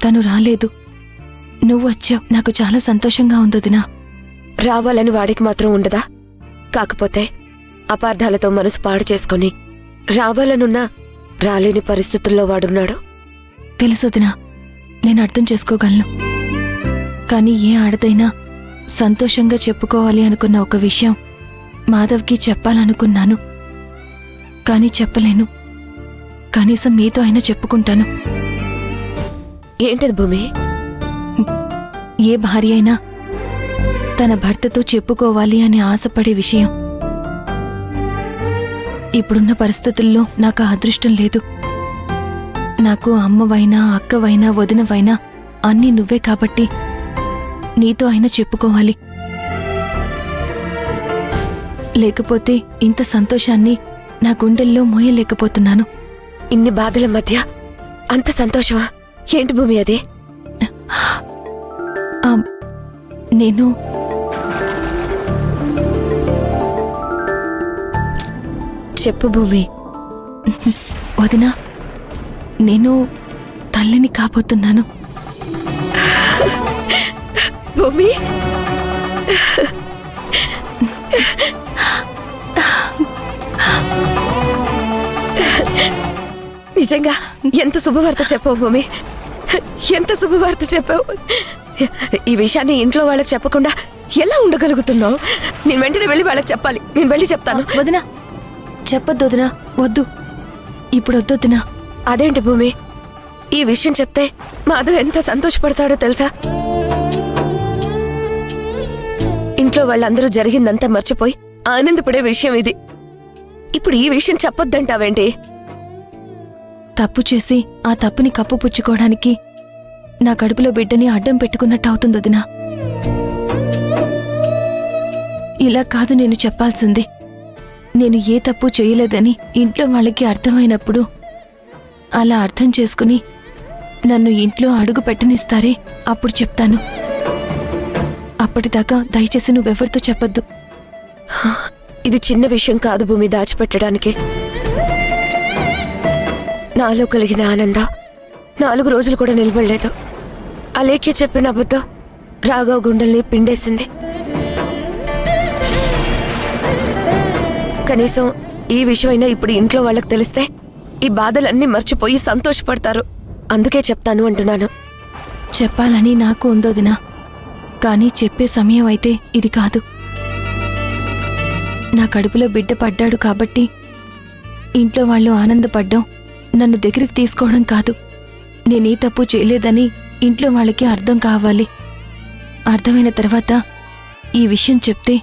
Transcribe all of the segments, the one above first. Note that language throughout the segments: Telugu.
తను రాలేదు. నువ్వు వచ్చావు. నాకు చాలా సంతోషంగా ఉందొదినా. రావాలని వాడికి మాత్రం ఉండదా? కాకపోతే అపార్థాలతో మనసు పాడు చేసుకుని రావాలనున్నా రాలేని పరిస్థితుల్లో వాడున్నాడు. తెలుసొదినా, నేను అర్థం చేసుకోగలను. కానీ ఏ ఆడదైనా సంతోషంగా చెప్పుకోవాలి అనుకున్న ఒక విషయం మాధవ్కి చెప్పాలనుకున్నాను. కానీ చెప్పలేను. కనీసం నీతో అయినా చెప్పుకుంటాను. ఏంటది భూమి? ఏ భార్య అయినా తన భర్తతో చెప్పుకోవాలి అని ఆశపడే విషయం. ఇప్పుడున్న పరిస్థితుల్లో నాకు ఆ అదృష్టం లేదు. నాకు అమ్మవైనా, అక్కవైనా, వదినవైనా అన్నీ నువ్వే కాబట్టి నీతో అయినా చెప్పుకోవాలి. లేకపోతే ఇంత సంతోషాన్ని నా గుండెల్లో మోయలేకపోతున్నాను. ఇన్ని బాధల మధ్య అంత సంతోషమా? ఏంటి భూమి అది? నేను చెప్పు భూమి. వదినా, నేను తల్లిని కాబోతున్నాను. భూమి, నిజంగా ఎంత శుభవార్త చెప్పావు భూమి, ఎంత శుభవార్త చెప్పావు. ఈ విషయాన్ని ఇంట్లో వాళ్ళకి చెప్పకుండా ఎలా ఉండగలుగుతున్నావు? నేను వెంటనే వెళ్ళి వాళ్ళకి చెప్పాలి. నేను వెళ్ళి చెప్తాను. వదినా, చెప్పొద్దు వదినా. వద్దు, ఇప్పుడు వద్దొద్దునా. అదేంటి భూమి, ఈ విషయం చెప్తే మాధవ్ ఎంత సంతోషపడతాడో తెలుసా? ఇంట్లో వాళ్ళందరూ జరిగిందంతా మర్చిపోయి ఆనందపడే విషయం ఇది. ఇప్పుడు ఈ విషయం చెప్పొద్దంటావేంటి? తప్పు చేసి ఆ తప్పుని కప్పుపుచ్చుకోవడానికి నా కడుపులో బిడ్డని అడ్డం పెట్టుకున్నట్టు అవుతుంది వదినా. ఇలా కాదు నేను చెప్పాల్సింది. నేను ఏ తప్పు చేయలేదని ఇంట్లో వాళ్ళకి అర్థమైనప్పుడు అలా అర్థం చేసుకుని నన్ను ఇంట్లో అడుగు పెట్టనిస్తారే, అప్పుడు చెప్తాను. అప్పటిదాకా దయచేసి నువ్వెవరితో చెప్పొద్దు. ఇది చిన్న విషయం కాదు భూమి దాచిపెట్టడానికి. నాలో కలిగిన ఆనందం 4 రోజులు కూడా నిలబడలేదు. అలేఖ్య చెప్పిన అబద్ధం రాఘవ్ గుండెల్ని పిండేసింది. కనీసం ఈ విషయమైనా ఇప్పుడు ఇంట్లో వాళ్ళకి తెలిస్తే ఈ బాధలన్నీ మర్చిపోయి సంతోషపడతారు. అందుకే చెప్తాను అంటున్నాను. చెప్పాలని నాకు ఉందోదినా, కానీ చెప్పే సమయం అయితే ఇది కాదు. నా కడుపులో బిడ్డ పడ్డాడు కాబట్టి ఇంట్లో వాళ్ళు ఆనందపడ్డం, నన్ను దగ్గరికి తీసుకోవడం కాదు. నేనే తప్పు చేయలేదని ఇంట్లో వాళ్ళకి అర్థం కావాలి. అర్థమైన తర్వాత ఈ విషయం చెప్తే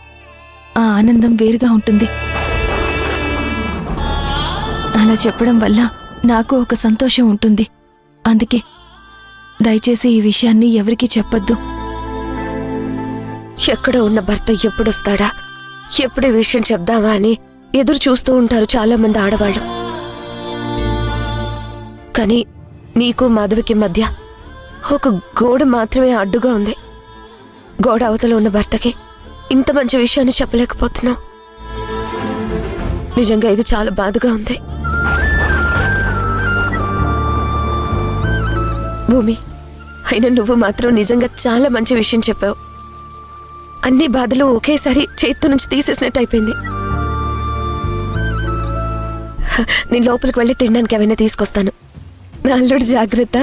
ఆ ఆనందం వేరుగా ఉంటుంది. అలా చెప్పడం వల్ల నాకు ఒక సంతోషం ఉంటుంది. అందుకే దయచేసి ఈ విషయాన్ని ఎవరికీ చెప్పొద్దు. ఎక్కడ ఉన్న భర్త ఎప్పుడొస్తాడా, ఎప్పుడే విషయం చెప్దామా అని ఎదురు చూస్తూ ఉంటారు చాలా మంది ఆడవాళ్ళు. కానీ నీకు మాధవికి మధ్య ఒక గోడ మాత్రమే అడ్డుగా ఉంది. గోడ అవతల ఉన్న భర్తకి ఇంత మంచి విషయాన్ని చెప్పలేకపోతున్నావు. నిజంగా ఇది చాలా బాధగా ఉంది భూమి. అయినా నువ్వు మాత్రం నిజంగా చాలా మంచి విషయం చెప్పావు. అన్ని బాధలు ఒకేసారి చేతి నుంచి తీసేసినట్టు అయిపోయింది. నేను లోపలికి వెళ్ళి తినడానికి ఏమైనా తీసుకొస్తాను. నా అల్లుడు జాగ్రత్త.